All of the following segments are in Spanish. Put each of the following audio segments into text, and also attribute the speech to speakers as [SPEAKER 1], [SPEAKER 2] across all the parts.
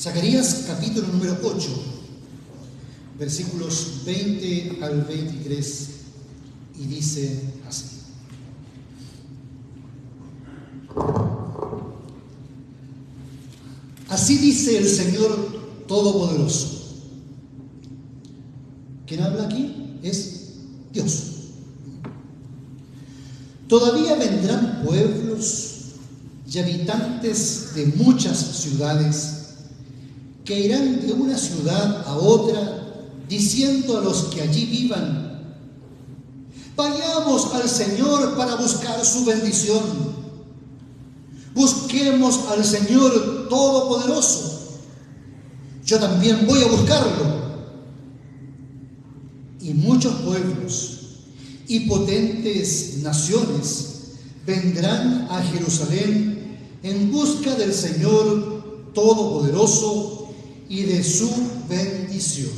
[SPEAKER 1] Zacarías capítulo número 8, versículos 20 al 23, y dice así. Así dice el Señor Todopoderoso. ¿Quién habla aquí? Es Dios. Todavía vendrán pueblos y habitantes de muchas ciudades que irán de una ciudad a otra diciendo a los que allí vivan: vayamos al Señor para buscar su bendición. Busquemos al Señor Todopoderoso. Yo también voy a buscarlo. Y muchos pueblos y potentes naciones vendrán a Jerusalén en busca del Señor Todopoderoso y de su bendición.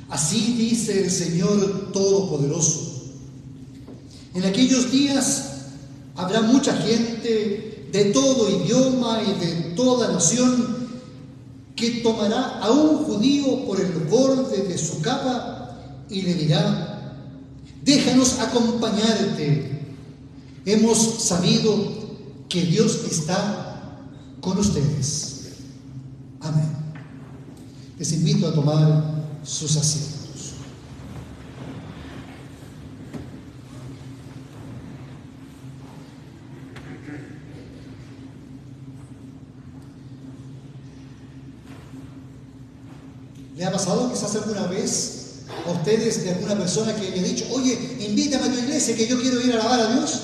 [SPEAKER 1] Así dice el Señor Todopoderoso: en aquellos días habrá mucha gente de todo idioma y de toda nación que tomará a un judío por el borde de su capa y le dirá: déjanos acompañarte. Hemos sabido que Dios está con ustedes. Amén. Les invito a tomar sus asientos. ¿Le ha pasado quizás alguna vez a ustedes de alguna persona que le ha dicho: oye, invítame a tu iglesia que yo quiero ir a alabar a Dios?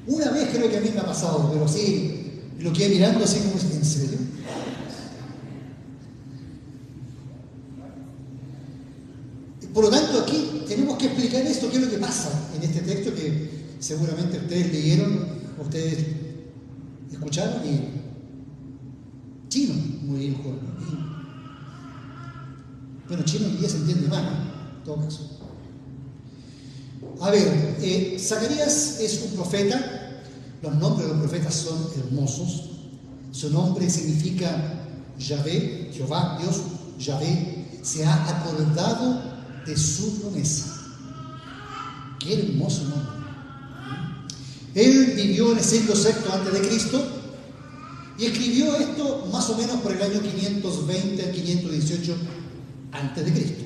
[SPEAKER 1] Una vez creo que a mí me ha pasado, pero sí, lo quedé mirando así como: ¿en serio? Por lo tanto, aquí tenemos que explicar esto, qué es lo que pasa en este texto que seguramente ustedes leyeron, ustedes escucharon, y chino, muy bien, joven. Bueno, chino hoy día se entiende mal, ¿no? En todo caso. A ver, Zacarías es un profeta. Los nombres de los profetas son hermosos. Su nombre significa Yahvé, Jehová, Dios. Yahvé se ha acordado de su promesa. Qué hermoso nombre. Él vivió en el siglo VI antes de Cristo y escribió esto más o menos por el año 520 al 518 antes de Cristo.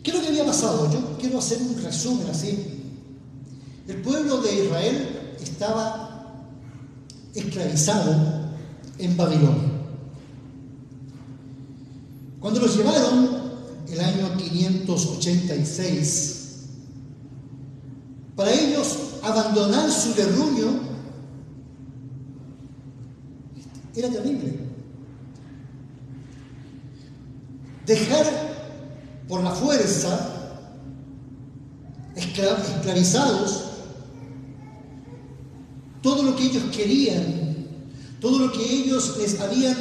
[SPEAKER 1] ¿Qué es lo que había pasado? Yo quiero hacer un resumen así. El pueblo de Israel estaba esclavizado en Babilonia. Cuando los llevaron el año 586, para ellos abandonar su terruño era terrible. Dejar por la fuerza, esclavizados, todo lo que ellos querían, todo lo que ellos les habían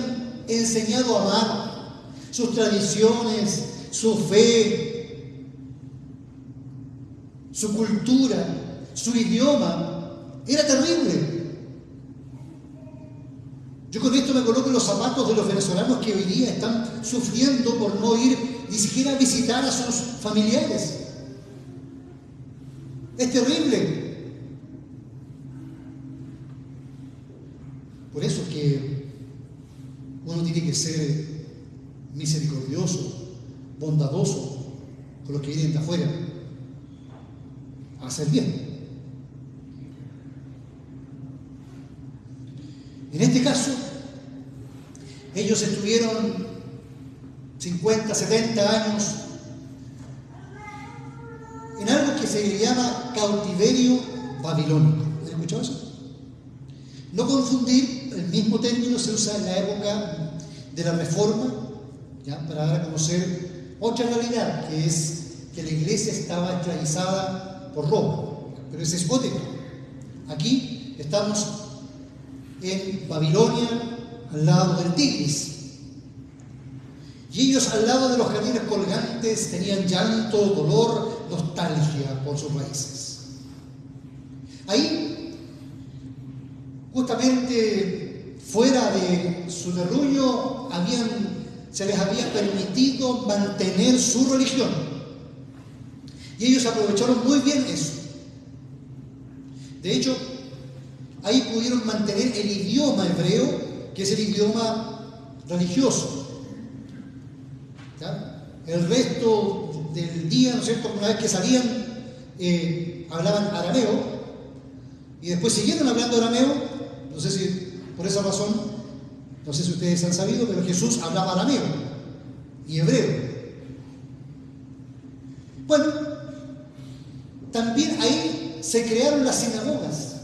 [SPEAKER 1] enseñado a amar, sus tradiciones, su fe, su cultura, su idioma, era terrible. Yo con esto me coloco en los zapatos de los venezolanos que hoy día están sufriendo por no ir ni siquiera a visitar a sus familiares. Es terrible. Por eso es que uno tiene que ser misericordioso, bondadoso con los que vienen de afuera a hacer bien. En este caso, ellos estuvieron 50, 70 años en algo que se le llama cautiverio babilónico. ¿Han escuchado eso? No confundir, el mismo término se usa en la época de la Reforma, ¿ya? Para dar a conocer otra realidad, que es que la iglesia estaba esclavizada por Roma. Pero ese es otro. Aquí estamos en Babilonia, al lado del Tigris. Y ellos al lado de los jardines colgantes tenían llanto, dolor, nostalgia por sus raíces. Ahí, justamente fuera de su terruño, se les había permitido mantener su religión. Y ellos aprovecharon muy bien eso. De hecho, ahí pudieron mantener el idioma hebreo, que es el idioma religioso. ¿Ya? El resto del día, ¿no es cierto?, una vez que salían, hablaban arameo, y después siguieron hablando arameo. No sé si por esa razón, no sé si ustedes han sabido, pero Jesús hablaba arameo y hebreo. Bueno, también ahí se crearon las sinagogas.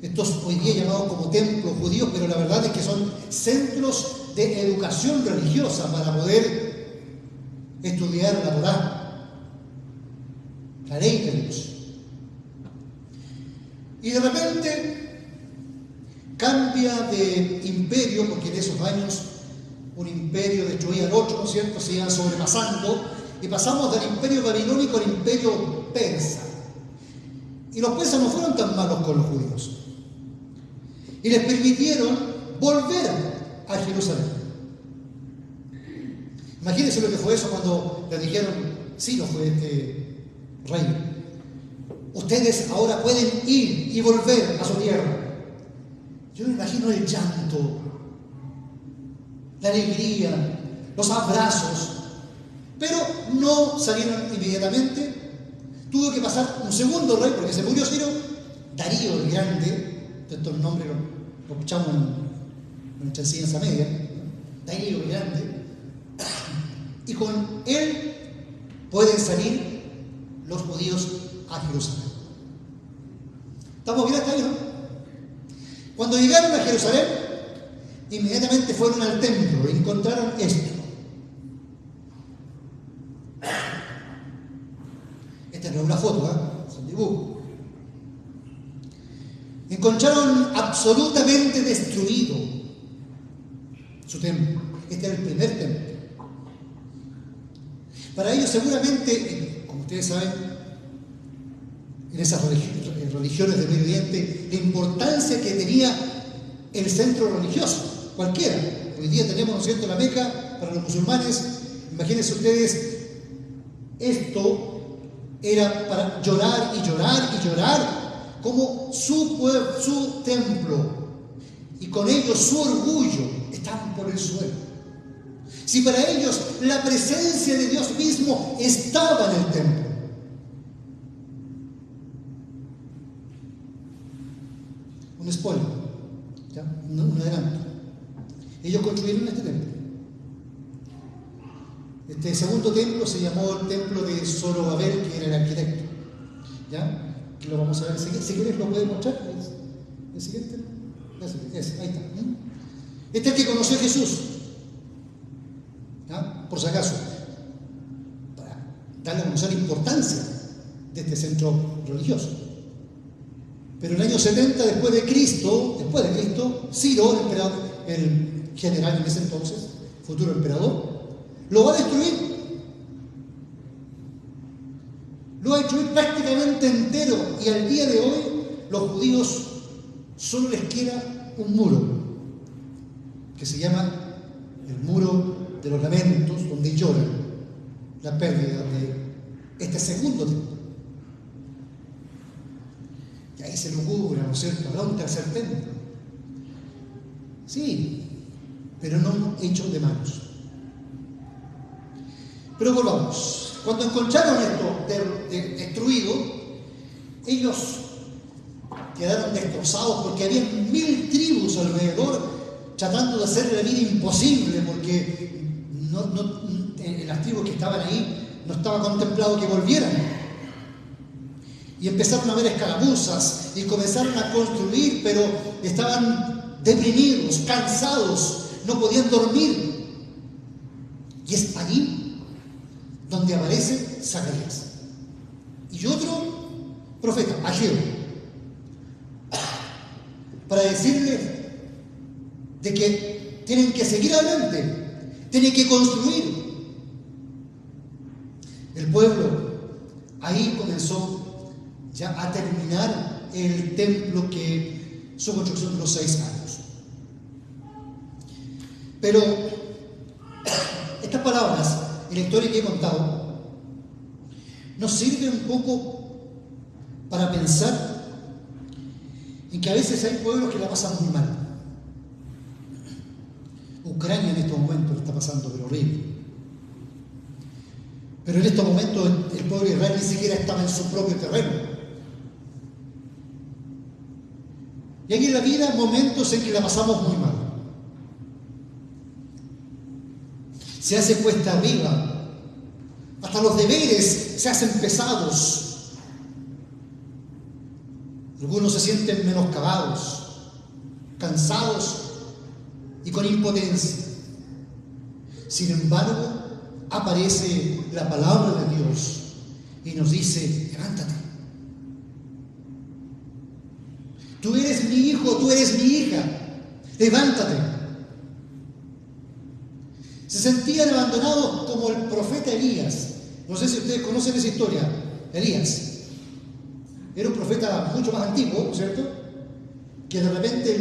[SPEAKER 1] Estos hoy día llamados como templos judíos, pero la verdad es que son centros de educación religiosa para poder estudiar la Torá, la ley de Dios. Y de repente cambia de imperio, porque en esos años un imperio destruía al otro, ¿no es cierto? Se iban sobrepasando, y pasamos del imperio babilónico al imperio persa. Y los persas no fueron tan malos con los judíos. Y les permitieron volver a Jerusalén. Imagínense lo que fue eso cuando le dijeron: sí, lo fue rey, ustedes ahora pueden ir y volver a su tierra. Yo me imagino el llanto, la alegría, los abrazos, pero no salieron inmediatamente. Tuvo que pasar un segundo rey, porque se murió Ciro, Darío el Grande. Estos nombres lo escuchamos en nuestra enseñanza media, ¿no? Darío el Grande. Y con él pueden salir los judíos a Jerusalén. ¿Estamos bien hasta ahí, no? Cuando llegaron a Jerusalén, inmediatamente fueron al templo y encontraron esto. Esta no es una foto, ¿eh? Es un dibujo. Encontraron absolutamente destruido su templo. Este era el primer templo. Para ellos seguramente, como ustedes saben, en esas religiones de Medio Oriente, la importancia que tenía el centro religioso, cualquiera. Hoy día tenemos, ¿no es cierto?, la Meca para los musulmanes. Imagínense ustedes, esto era para llorar y llorar y llorar, como su templo, y con ello su orgullo estaban por el suelo. Si para ellos la presencia de Dios mismo estaba en el templo. Un spoiler, ¿ya? Un adelanto. Ellos construyeron este templo. Este segundo templo se llamó el templo de Zorobabel, que era el arquitecto. ¿Ya? Lo vamos a ver enseguida. Si quieres lo puedes mostrar. ¿El siguiente? Ese, ahí está. Este es el que conoció a Jesús. ¿Ya? Por si acaso, para darle a conocer la importancia de este centro religioso. Pero en el año 70 después de Cristo, Ciro, el general en ese entonces, futuro emperador, lo va a destruir. Lo va a destruir prácticamente entero, y al día de hoy los judíos solo les queda un muro que se llama el muro de los lamentos, donde lloran la pérdida de este segundo templo. Y ahí se lucubra, ¿no es cierto?, habrá un tercer templo. Sí, pero no hecho de manos. Pero volvamos. Cuando encontraron esto destruido, ellos quedaron destrozados, porque había 1000 tribus alrededor tratando de hacer la vida imposible, porque en las tribus que estaban ahí no estaba contemplado que volvieran. Y empezaron a haber escaramuzas y comenzaron a construir, pero estaban deprimidos, cansados, no podían dormir. Y es allí donde aparece Zacarías y otro profeta, Ageo, para decirles de que tienen que seguir adelante, tienen que construir. El pueblo ahí comenzó ya a terminar el templo, que su construcción duró 6 años. Pero estas palabras y la historia que he contado nos sirve un poco para pensar en que a veces hay pueblos que la pasan muy mal. Ucrania en estos momentos lo está pasando, pero horrible. Pero en estos momentos el pueblo de Israel ni siquiera estaba en su propio terreno. Y hay en la vida momentos en que la pasamos muy mal. Se hace cuesta arriba. Hasta los deberes se hacen pesados. Algunos se sienten menoscabados, cansados y con impotencia. Sin embargo, aparece la palabra de Dios y nos dice: levántate. Tú eres mi hijo, tú eres mi hija. Levántate. Se sentían abandonados como el profeta Elías. No sé si ustedes conocen esa historia. Elías era un profeta mucho más antiguo, ¿cierto? Que de repente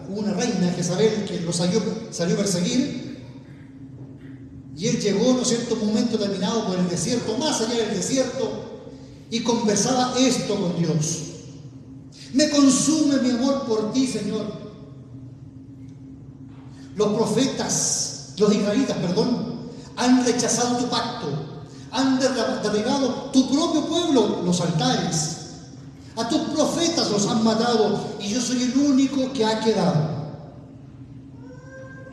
[SPEAKER 1] hubo una reina, Jezabel, que lo salió a perseguir. Y él llegó, ¿no es cierto?, un momento terminado por el desierto, más allá del desierto, y conversaba esto con Dios: me consume mi amor por ti, Señor. Los israelitas, han rechazado tu pacto, han derribado tu propio pueblo, los altares. A tus profetas los han matado y yo soy el único que ha quedado.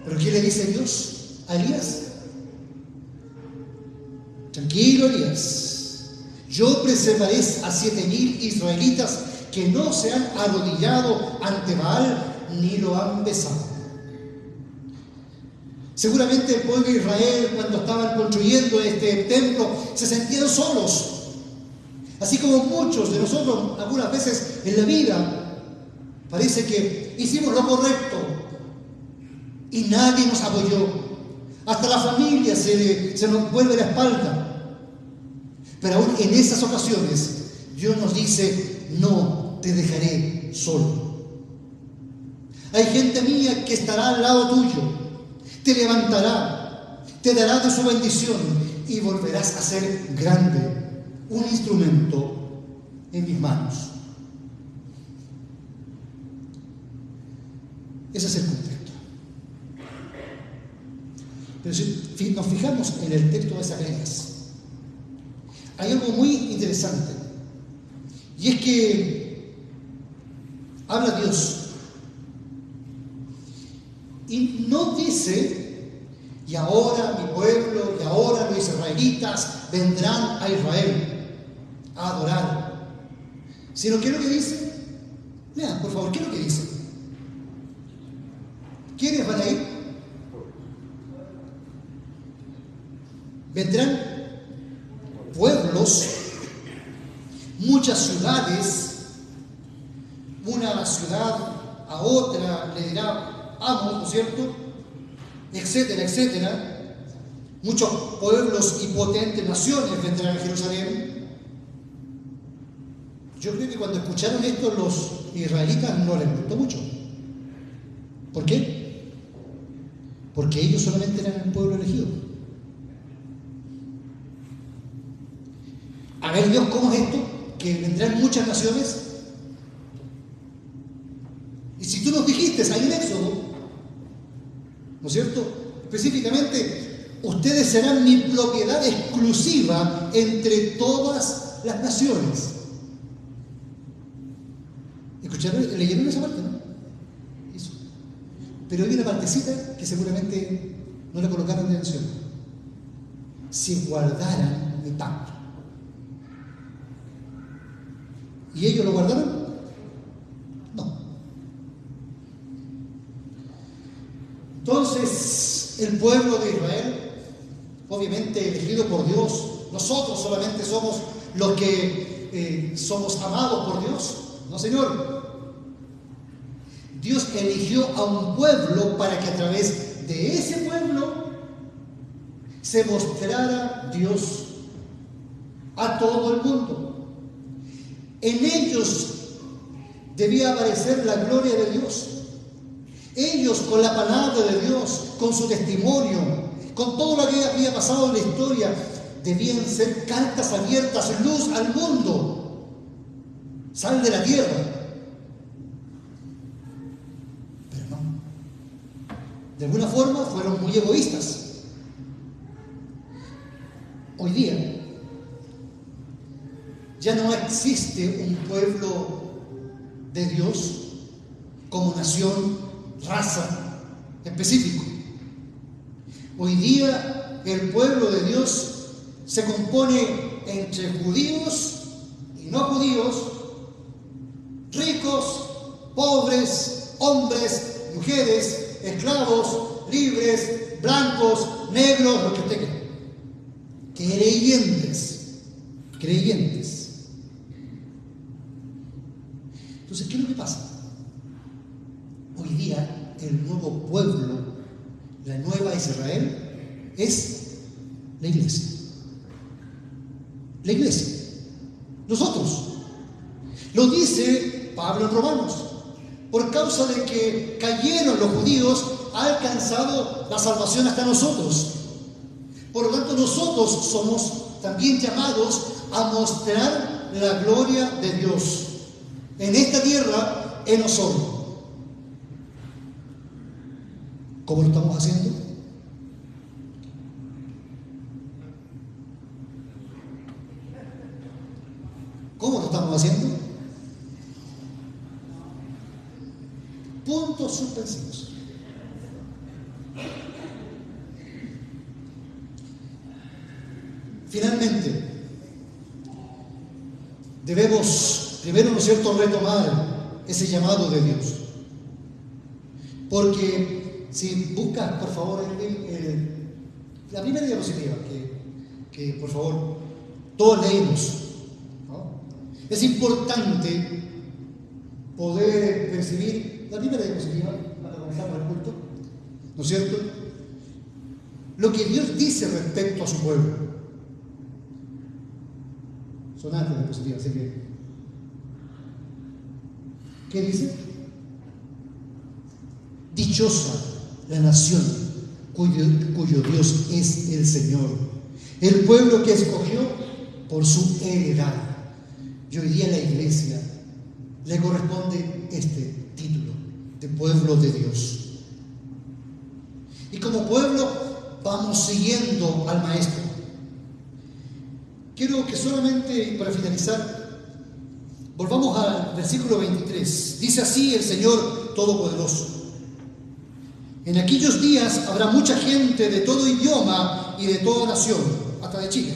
[SPEAKER 1] ¿Pero qué le dice Dios a Elías? Tranquilo, Elías. Yo preservaré a 7,000 israelitas que no se han arrodillado ante Baal ni lo han besado. Seguramente el pueblo de Israel, cuando estaban construyendo este templo, se sentían solos. Así como muchos de nosotros algunas veces en la vida parece que hicimos lo correcto y nadie nos apoyó. Hasta la familia se nos vuelve la espalda. Pero aún en esas ocasiones Dios nos dice: no te dejaré solo. Hay gente mía que estará al lado tuyo, te levantará, te dará de su bendición y volverás a ser grande, un instrumento en mis manos. Ese es el contexto. Pero si nos fijamos en el texto de Zacarías, hay algo muy interesante, y es que habla Dios y no dice: y ahora mi pueblo, y ahora los israelitas vendrán a Israel a adorar. Sino que lo que dice, vean por favor, ¿qué es lo que dice? ¿Quiénes van a ir? Vendrán pueblos, muchas ciudades, una ciudad a otra le dirá amo, ¿no es cierto?, etcétera, etcétera. Muchos pueblos y potentes naciones vendrán a Jerusalén. Yo creo que cuando escucharon esto los israelitas no les gustó mucho. ¿Por qué? Porque ellos solamente eran el pueblo elegido. A ver, Dios, ¿cómo es esto? Que vendrán muchas naciones. Y si tú nos dijiste, hay un éxodo, ¿no es cierto? Específicamente, ustedes serán mi propiedad exclusiva entre todas las naciones. ¿Escucharon? ¿Leyeron esa parte, no? Eso. Pero hay una partecita que seguramente no le colocaron de atención. Si guardaran mi pacto. ¿Y ellos lo guardaron? No. Entonces, el pueblo de Israel, obviamente elegido por Dios, nosotros solamente somos los que somos amados por Dios. No, Señor. Dios eligió a un pueblo para que a través de ese pueblo se mostrara Dios a todo el mundo. En ellos debía aparecer la gloria de Dios. Ellos, con la palabra de Dios, con su testimonio, con todo lo que había pasado en la historia, debían ser cartas abiertas, luz al mundo, sal de la tierra. Pero no. De alguna forma fueron muy egoístas. Hoy día ya no existe un pueblo de Dios como nación, raza específico. Hoy día el pueblo de Dios se compone entre judíos y no judíos, ricos, pobres, hombres, mujeres, esclavos, libres, blancos, negros, lo que usted quiera. Creyentes. Entonces, ¿qué es lo que pasa? Hoy día el nuevo pueblo, la nueva Israel, es la iglesia. La iglesia. Nosotros. Lo dice Pablo en Romanos. Por causa de que cayeron los judíos, ha alcanzado la salvación hasta nosotros. Por lo tanto, nosotros somos también llamados a mostrar la gloria de Dios en esta tierra, en nosotros. ¿Cómo lo estamos haciendo? ¿Cómo lo estamos haciendo? Puntos suspensivos. Finalmente, debemos primero, ¿no es cierto?, retomar ese llamado de Dios. Porque si buscas, por favor, la primera diapositiva, que por favor todos leímos, ¿no? Es importante poder percibir la primera diapositiva para comenzar con el culto, ¿no es cierto? Lo que Dios dice respecto a su pueblo. Son antes de diapositiva, así que ¿qué dice? Dichosa la nación cuyo Dios es el Señor, el pueblo que escogió por su heredad. Y hoy día a la iglesia le corresponde este título de pueblo de Dios. Y como pueblo vamos siguiendo al Maestro. Quiero que solamente, para finalizar, volvamos al versículo 23. Dice así el Señor Todopoderoso: en aquellos días habrá mucha gente de todo idioma y de toda nación, hasta de Chile,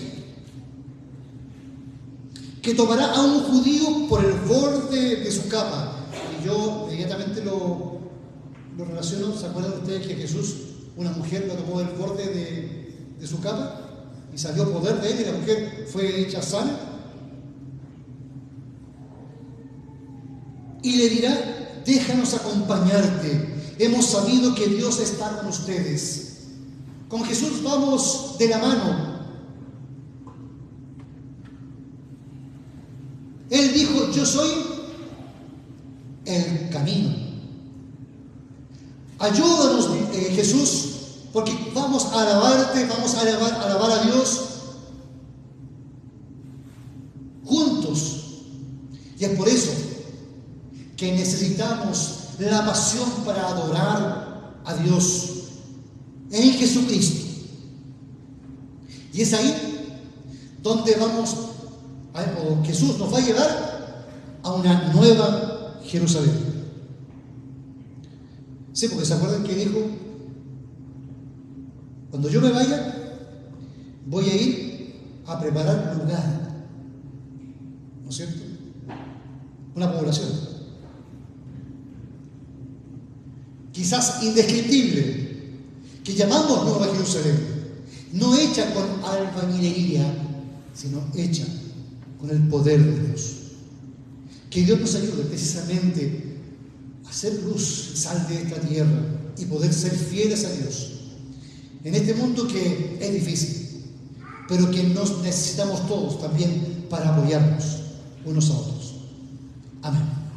[SPEAKER 1] que tomará a un judío por el borde de su capa. Y yo inmediatamente lo relaciono. ¿Se acuerdan ustedes que Jesús, una mujer lo tomó del borde de su capa y salió poder de él y la mujer fue hecha sana? Y le dirá: déjanos acompañarte. Hemos sabido que Dios está con ustedes. Con Jesús vamos de la mano. Él dijo: yo soy el camino. Ayúdanos, Jesús, porque vamos a alabarte, vamos a alabar a Dios juntos. Y es por eso que necesitamos la pasión para adorar a Dios en Jesucristo. Y es ahí donde Jesús nos va a llevar a una nueva Jerusalén. Sí, porque se acuerdan que dijo: cuando yo me vaya, voy a ir a preparar lugar, ¿no es cierto? Una población quizás indescriptible, que llamamos Nueva Jerusalén, no hecha con albañilería, sino hecha con el poder de Dios. Que Dios nos ayude precisamente a hacer luz y sal de esta tierra y poder ser fieles a Dios en este mundo que es difícil, pero que nos necesitamos todos también para apoyarnos unos a otros. Amén.